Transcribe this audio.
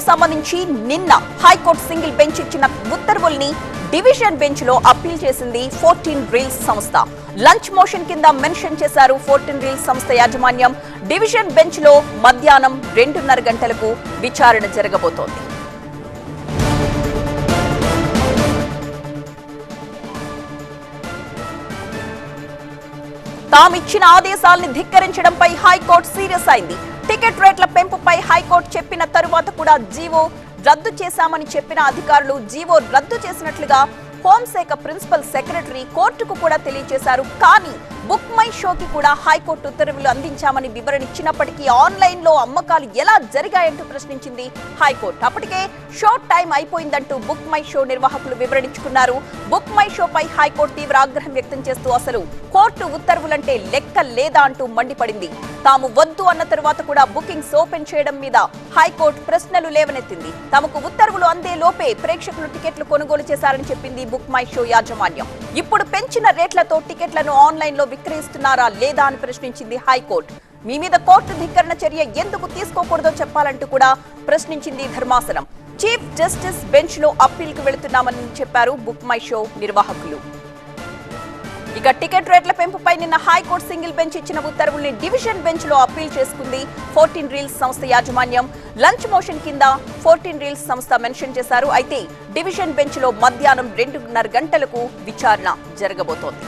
సంబంధించి నిన్న high court single bench ఇచ్చిన ఉత్తర్వుల్ని డివిజన్ బెంచ్ లో అప్పీల్ చేసింది 14 రీల్స్ సంస్థ. లంచ్ మోషన్ కింద మెన్షన్ చేశారు 14 రీల్స్ సంస్థ యాజమాన్యం. డివిజన్ బెంచ్ లో మధ్యాహ్నం 2:30 గంటలకు విచారణ జరగబోతోంది. తామిచ్చిన ఆదేశాలను ధిక్కరించడంపై హైకోర్టు సీరియస్ అయింది. టికెట్ రేట్ల పెంపుపై హైకోర్టు చెప్పిన తరువాత కూడా జీవో రద్దు చేశామని చెప్పిన అధికారులు జీవో రద్దు చేసినట్లుగా హోంశాఖ ప్రిన్సిపల్ సెక్రటరీ కోర్టుకు కూడా తెలియజేశారు. కానీ బుక్ మై షోకి కూడా హైకోర్టు ఉత్తర్వులు అందించామని వివరణ ఇచ్చినప్పటికీ ఆన్లైన్ లో అమ్మకాలు ఎలా జరిగాయంటూ ప్రశ్నించింది హైకోర్టు. అప్పటికే షో టైం అయిపోయిందంటూ బుక్ మై షో నిర్వాహకులు వివరణించుకున్నారు. బుక్ మై షోపై హైకోర్టు తీవ్ర ఆగ్రహం వ్యక్తం చేస్తూ అసలు కోర్టు ఉత్తర్వులంటే లెక్క లేదా అంటూ మండిపడింది. తాము వద్దు అన్న తరువాత కూడా బుకింగ్స్ ఓపెన్ చేయడం మీద హైకోర్టు ప్రశ్నలు లేవనెత్తింది. తమకు ఉత్తర్వులు అందే లోపే ప్రేక్షకులు టికెట్లు కొనుగోలు చేశారని చెప్పింది బుక్ మై షో యాజమాన్యం. ఇప్పుడు పెంచిన రేట్లతో టికెట్లను ఆన్లైన్ లో విక్రయిస్తున్నారా లేదా అని ప్రశ్నించింది హైకోర్టు. మీ మీద కోర్టు ధిక్కరణ చర్య ఎందుకు తీసుకోకూడదో చెప్పాలంటూ కూడా ప్రశ్నించింది ధర్మాసనం. చీఫ్ జస్టిస్ బెంచ్ లో అప్పీల్ కు వెళుతున్నామని చెప్పారు బుక్ మై షో నిర్వాహకులు. ఇక టికెట్ రేట్ల పెంపుపై నిన్న హైకోర్టు సింగిల్ బెంచ్ ఇచ్చిన ఉత్తర్వుల్ని డివిజన్ బెంచ్ లో అప్పీల్ చేసుకుంది 14 రీల్స్ సంస్థ యాజమాన్యం. లంచ్ మోషన్ కింద 14 రీల్స్ సంస్థ మెన్షన్ చేశారు. అయితే డివిజన్ బెంచ్ లో మధ్యాహ్నం 2:30 గంటలకు విచారణ జరగబోతోంది.